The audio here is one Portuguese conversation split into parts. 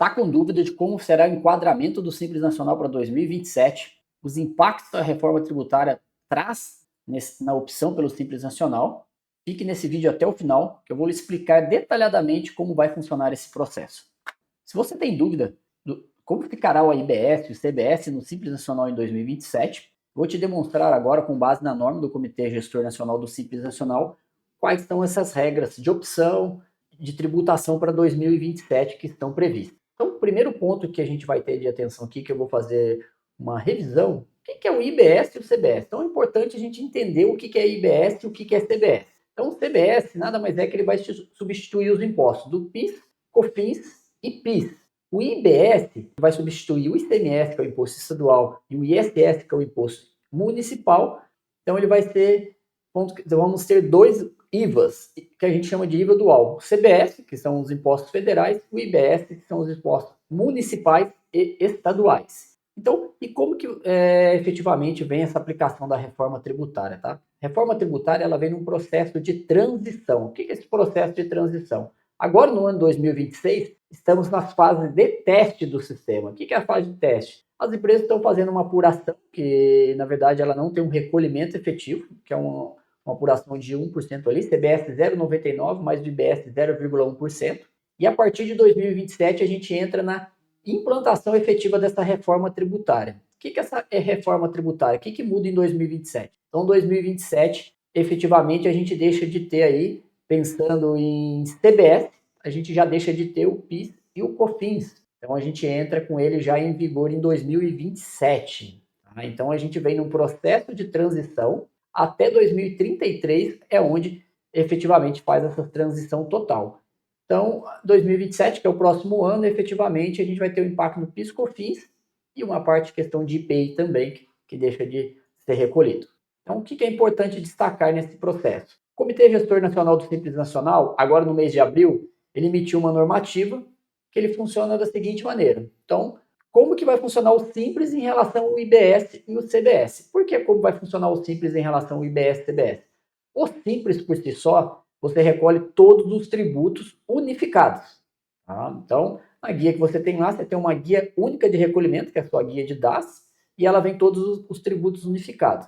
Está com dúvida de como será o enquadramento do Simples Nacional para 2027, os impactos da reforma tributária traz na opção pelo Simples Nacional? Fique nesse vídeo até o final, que eu vou lhe explicar detalhadamente como vai funcionar esse processo. Se você tem dúvida do como ficará o IBS e o CBS no Simples Nacional em 2027, vou te demonstrar agora, com base na norma do Comitê Gestor Nacional do Simples Nacional, quais são essas regras de opção de tributação para 2027 que estão previstas. Então, o primeiro ponto que a gente vai ter de atenção aqui, que eu vou fazer uma revisão, o que é o IBS e o CBS? Então, é importante a gente entender o que é IBS e o que é CBS. Então, o CBS nada mais é que ele vai substituir os impostos do PIS, COFINS e PIS. O IBS vai substituir o ICMS, que é o imposto estadual, e o ISS, que é o imposto municipal. Então, ele vai ser, vamos ter dois IVAs, que a gente chama de IVA dual. O CBS, que são os impostos federais, o IBS, que são os impostos municipais e estaduais. Então, e como que efetivamente vem essa aplicação da reforma tributária, tá? Reforma tributária, ela vem num processo de transição. O que é esse processo de transição? Agora, no ano 2026, estamos nas fases de teste do sistema. O que é a fase de teste? As empresas estão fazendo uma apuração, que na verdade ela não tem um recolhimento efetivo, que é uma apuração de 1% ali, CBS 0,99, mais o IBS 0,1%. E a partir de 2027 a gente entra na implantação efetiva dessa reforma tributária. O que é essa reforma tributária? O que muda em 2027? Então, 2027, efetivamente, a gente deixa de ter aí, pensando em CBS, a gente já deixa de ter o PIS e o COFINS. Então, a gente entra com ele já em vigor em 2027. Tá? Então, a gente vem num processo de transição até 2033, é onde efetivamente faz essa transição total. Então, 2027, que é o próximo ano, efetivamente, a gente vai ter um impacto no PIS, COFINS e uma parte de questão de IPI também, que deixa de ser recolhido. Então, o que é importante destacar nesse processo? O Comitê Gestor Nacional do Simples Nacional, agora no mês de abril, ele emitiu uma normativa que ele funciona da seguinte maneira. Então, como que vai funcionar o Simples em relação ao IBS e o CBS? Por que como vai funcionar o Simples em relação ao IBS e CBS? O Simples, por si só, você recolhe todos os tributos unificados. Tá? Então, a guia que você tem lá, você tem uma guia única de recolhimento, que é a sua guia de DAS, e ela vem todos os tributos unificados.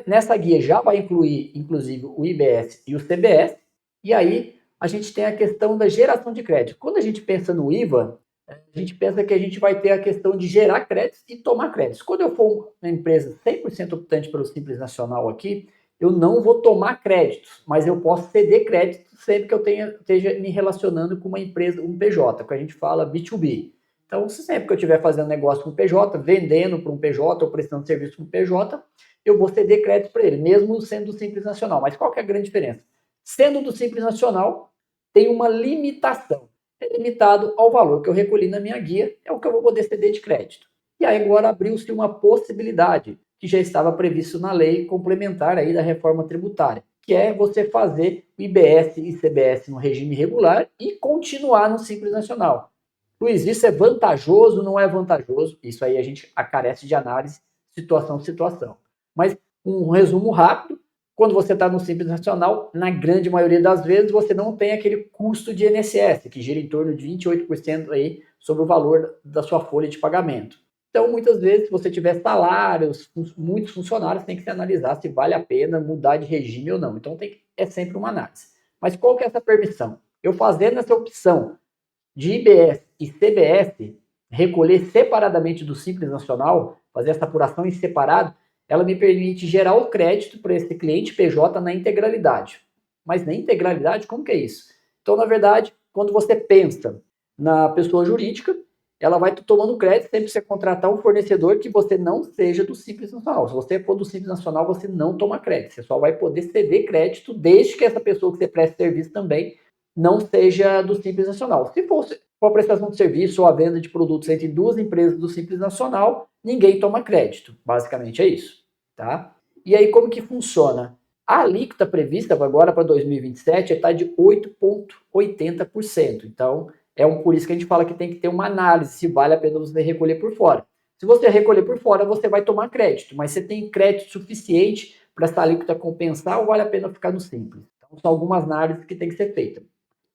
Nessa guia já vai incluir, inclusive, o IBS e o CBS, e aí a gente tem a questão da geração de crédito. Quando a gente pensa no IVA, a gente pensa que a gente vai ter a questão de gerar créditos e tomar créditos. Quando eu for uma empresa 100% optante pelo Simples Nacional aqui, eu não vou tomar créditos, mas eu posso ceder créditos sempre que eu esteja me relacionando com uma empresa, um PJ, que a gente fala B2B. Então, sempre que eu estiver fazendo negócio com um PJ, vendendo para um PJ ou prestando serviço para um PJ, eu vou ceder crédito para ele, mesmo sendo do Simples Nacional. Mas qual que é a grande diferença? Sendo do Simples Nacional, tem uma limitação. É limitado ao valor que eu recolhi na minha guia, é o que eu vou poder ceder de crédito. E aí agora abriu-se uma possibilidade que já estava previsto na lei complementar aí da reforma tributária, que é você fazer o IBS e CBS no regime regular e continuar no Simples Nacional. Luiz, isso é vantajoso, não é vantajoso? Isso aí a gente carece de análise, situação a situação. Mas um resumo rápido, quando você está no Simples Nacional, na grande maioria das vezes, você não tem aquele custo de INSS, que gira em torno de 28% aí sobre o valor da sua folha de pagamento. Então, muitas vezes, se você tiver salários, muitos funcionários, tem que se analisar se vale a pena mudar de regime ou não. Então, é sempre uma análise. Mas qual que é essa permissão? Eu fazendo essa opção de IBS e CBS, recolher separadamente do Simples Nacional, fazer essa apuração em separado, ela me permite gerar o crédito para esse cliente PJ na integralidade. Mas na integralidade, como que é isso? Então, na verdade, quando você pensa na pessoa jurídica, ela vai tomando crédito sempre que você contratar um fornecedor que você não seja do Simples Nacional. Se você for do Simples Nacional, você não toma crédito. Você só vai poder ceder crédito desde que essa pessoa que você presta serviço também não seja do Simples Nacional. Se for a prestação de serviço ou a venda de produtos entre duas empresas do Simples Nacional, ninguém toma crédito. Basicamente é isso. Tá? E aí como que funciona? A alíquota prevista agora para 2027 está de 8,80%. Então, por isso que a gente fala que tem que ter uma análise se vale a pena você recolher por fora. Se você recolher por fora, você vai tomar crédito, mas você tem crédito suficiente para essa alíquota compensar ou vale a pena ficar no Simples? Então, são algumas análises que tem que ser feitas.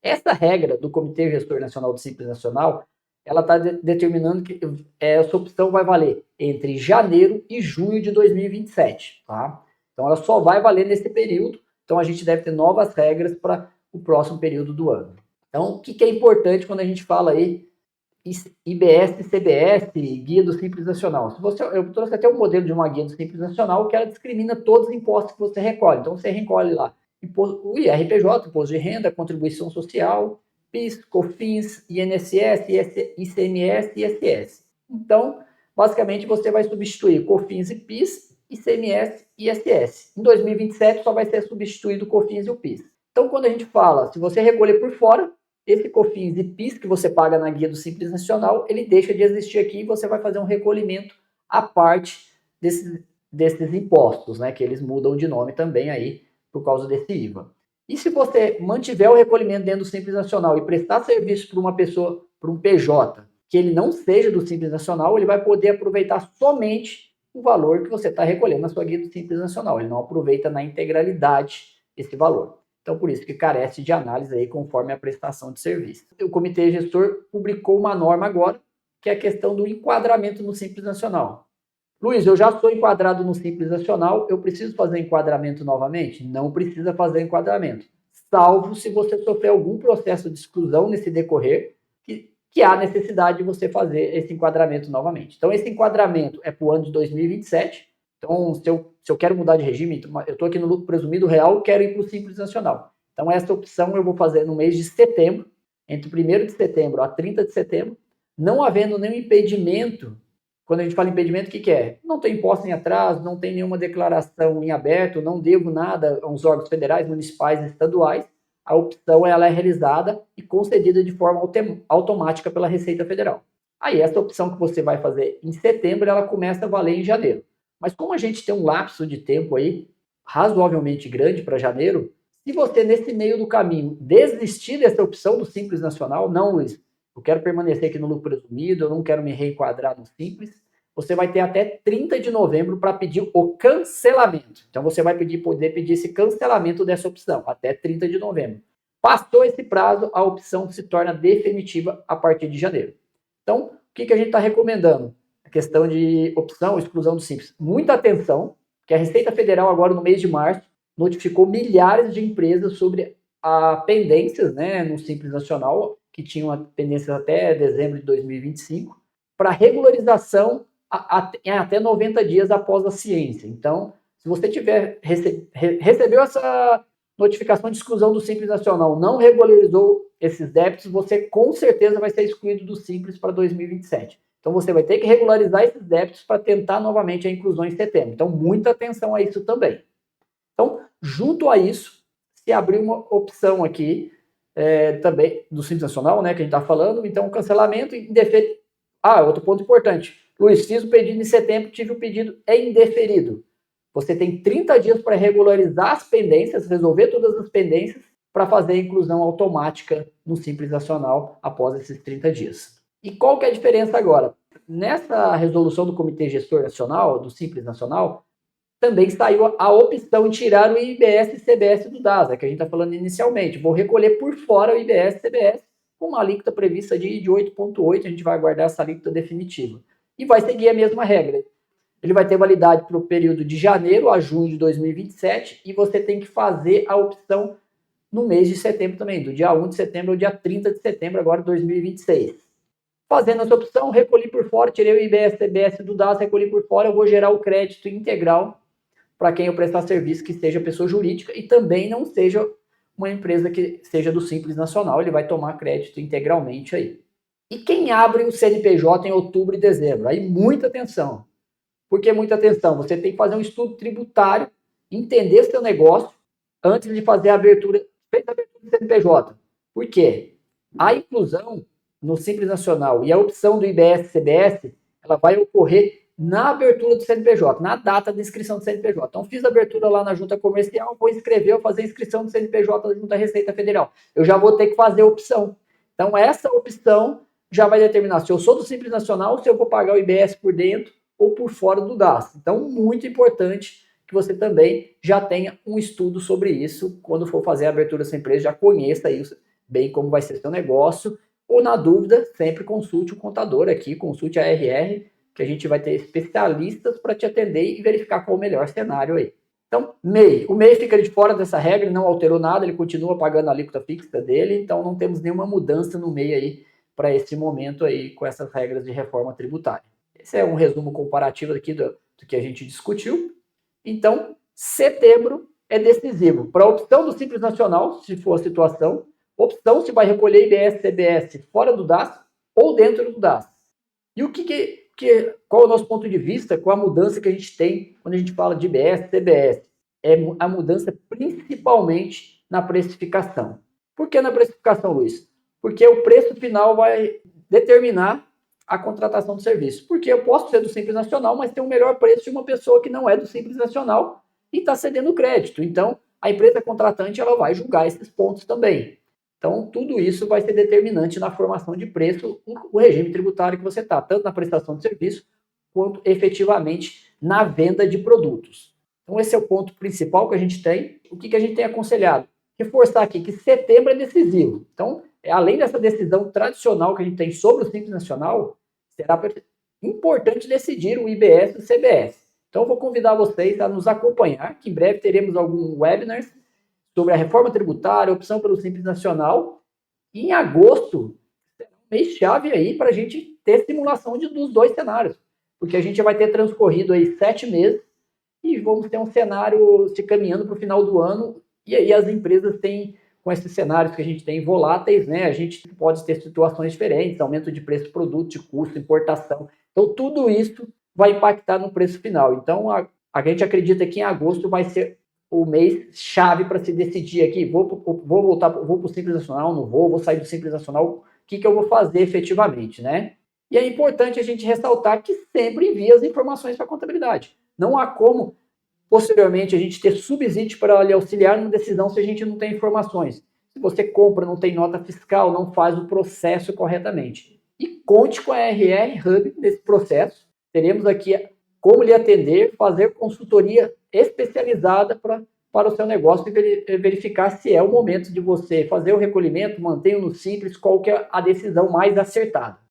Essa regra do Comitê Gestor Nacional do Simples Nacional, ela está determinando que essa opção vai valer entre janeiro e junho de 2027, tá? Então ela só vai valer nesse período, então a gente deve ter novas regras para o próximo período do ano. Então, o que é importante quando a gente fala aí IBS e CBS, Guia do Simples Nacional? Eu trouxe até um modelo de uma guia do Simples Nacional que ela discrimina todos os impostos que você recolhe. Então, você recolhe lá o IRPJ, Imposto de Renda, Contribuição Social, PIS, COFINS, INSS, ICMS e ISS. Então, basicamente, você vai substituir COFINS e PIS, ICMS e ISS. Em 2027, só vai ser substituído o COFINS e o PIS. Então, quando a gente fala, se você recolher por fora, esse COFINS e PIS que você paga na guia do Simples Nacional, ele deixa de existir aqui e você vai fazer um recolhimento à parte desses impostos, né? Que eles mudam de nome também aí por causa desse IVA. E se você mantiver o recolhimento dentro do Simples Nacional e prestar serviço para uma pessoa, para um PJ, que ele não seja do Simples Nacional, ele vai poder aproveitar somente o valor que você está recolhendo na sua guia do Simples Nacional. Ele não aproveita na integralidade esse valor. Então, por isso que carece de análise aí conforme a prestação de serviço. O Comitê Gestor publicou uma norma agora, que é a questão do enquadramento no Simples Nacional. Luiz, eu já sou enquadrado no Simples Nacional, eu preciso fazer enquadramento novamente? Não precisa fazer enquadramento, salvo se você sofrer algum processo de exclusão nesse decorrer, que há necessidade de você fazer esse enquadramento novamente. Então, esse enquadramento é para o ano de 2027. Então, se eu quero mudar de regime, eu estou aqui no lucro presumido real, quero ir para o Simples Nacional. Então, essa opção eu vou fazer no mês de setembro, entre 1º de setembro a 30 de setembro, não havendo nenhum impedimento. Quando a gente fala impedimento, o que é? Não tem imposto em atraso, não tem nenhuma declaração em aberto, não devo nada aos órgãos federais, municipais e estaduais. A opção ela é realizada e concedida de forma automática pela Receita Federal. Aí, essa opção que você vai fazer em setembro, ela começa a valer em janeiro. Mas como a gente tem um lapso de tempo aí razoavelmente grande para janeiro, se você nesse meio do caminho desistir dessa opção do Simples Nacional, não, Luiz, eu quero permanecer aqui no lucro presumido, eu não quero me reenquadrar no Simples, você vai ter até 30 de novembro para pedir o cancelamento. Então, você vai poder pedir esse cancelamento dessa opção, até 30 de novembro. Passou esse prazo, a opção se torna definitiva a partir de janeiro. Então, o que a gente está recomendando? A questão de opção, exclusão do Simples. Muita atenção, que a Receita Federal agora no mês de março notificou milhares de empresas sobre pendências, né, no Simples Nacional, que tinham pendências até dezembro de 2025, para regularização em até 90 dias após a ciência. Então, se você recebeu essa notificação de exclusão do Simples Nacional, não regularizou esses débitos, você com certeza vai ser excluído do Simples para 2027. Então, você vai ter que regularizar esses débitos para tentar novamente a inclusão em setembro. Então, muita atenção a isso também. Então, junto a isso, se abriu uma opção aqui também do Simples Nacional, né, que a gente está falando. Então, cancelamento indeferido. Outro ponto importante. Luiz, fiz o pedido em setembro, tive o pedido indeferido. Você tem 30 dias para regularizar as pendências, resolver todas as pendências, para fazer a inclusão automática no Simples Nacional após esses 30 dias. E qual que é a diferença agora? Nessa resolução do Comitê Gestor Nacional, do Simples Nacional, também saiu a opção de tirar o IBS e CBS do DASA, que a gente está falando inicialmente. Vou recolher por fora o IBS e CBS com uma alíquota prevista de 8,8%, a gente vai aguardar essa alíquota definitiva. E vai seguir a mesma regra. Ele vai ter validade para o período de janeiro a junho de 2027 e você tem que fazer a opção no mês de setembro também, do dia 1 de setembro ao dia 30 de setembro agora de 2026. Fazendo essa opção, recolhi por fora, tirei o IBS, CBS do DAS, recolhi por fora, eu vou gerar o crédito integral para quem eu prestar serviço que seja pessoa jurídica e também não seja uma empresa que seja do Simples Nacional, ele vai tomar crédito integralmente aí. E quem abre o CNPJ em outubro e dezembro? Aí muita atenção. Por que muita atenção? Você tem que fazer um estudo tributário, entender seu negócio antes de fazer a abertura do CNPJ. Por quê? A inclusão no Simples Nacional e a opção do IBS-CBS, ela vai ocorrer na abertura do CNPJ, na data de inscrição do CNPJ. Então, fiz a abertura lá na Junta Comercial, vou inscrever, vou fazer a inscrição do CNPJ da Junta Receita Federal. Eu já vou ter que fazer a opção. Então, essa opção já vai determinar se eu sou do Simples Nacional, se eu vou pagar o IBS por dentro ou por fora do DAS. Então, muito importante que você também já tenha um estudo sobre isso. Quando for fazer a abertura da sua empresa, já conheça isso bem como vai ser seu negócio, ou na dúvida, sempre consulte o contador aqui, consulte a RR, que a gente vai ter especialistas para te atender e verificar qual o melhor cenário aí. Então, MEI. O MEI fica de fora dessa regra, ele não alterou nada, ele continua pagando a alíquota fixa dele, então não temos nenhuma mudança no MEI aí para esse momento aí com essas regras de reforma tributária. Esse é um resumo comparativo aqui do que a gente discutiu. Então, setembro é decisivo para a opção do Simples Nacional, se for a situação, opção se vai recolher IBS, CBS fora do DAS ou dentro do DAS. E qual é o nosso ponto de vista com a mudança que a gente tem quando a gente fala de IBS, CBS? É a mudança principalmente na precificação. Por que na precificação, Luiz? Porque o preço final vai determinar a contratação do serviço. Porque eu posso ser do Simples Nacional, mas ter um melhor preço de uma pessoa que não é do Simples Nacional e está cedendo crédito. Então, a empresa contratante ela vai julgar esses pontos também. Então, tudo isso vai ser determinante na formação de preço, o regime tributário que você está, tanto na prestação de serviço, quanto efetivamente na venda de produtos. Então, esse é o ponto principal que a gente tem. O que a gente tem aconselhado? Reforçar aqui que setembro é decisivo. Então, além dessa decisão tradicional que a gente tem sobre o Simples Nacional, será importante decidir o IBS e o CBS. Então, eu vou convidar vocês a nos acompanhar, que em breve teremos algum webinar sobre a reforma tributária, opção pelo Simples Nacional. E em agosto, mês-chave aí para a gente ter simulação dos dois cenários, porque a gente vai ter transcorrido aí 7 meses e vamos ter um cenário se caminhando para o final do ano, e aí as empresas têm, com esses cenários que a gente tem voláteis, né, a gente pode ter situações diferentes, aumento de preço do produto, de custo, importação. Então, tudo isso vai impactar no preço final. Então, a gente acredita que em agosto vai ser o mês chave para se decidir aqui, vou para o Simples Nacional, não vou sair do Simples Nacional, o que eu vou fazer efetivamente, né? E é importante a gente ressaltar que sempre envia as informações para a contabilidade. Não há como, posteriormente, a gente ter subsídio para lhe auxiliar numa decisão se a gente não tem informações. Se você compra, não tem nota fiscal, não faz o processo corretamente. E conte com a RR Hub nesse processo. Teremos aqui como lhe atender, fazer consultoria especializada para o seu negócio e verificar se é o momento de você fazer o recolhimento, manter-o no Simples, qual que é a decisão mais acertada.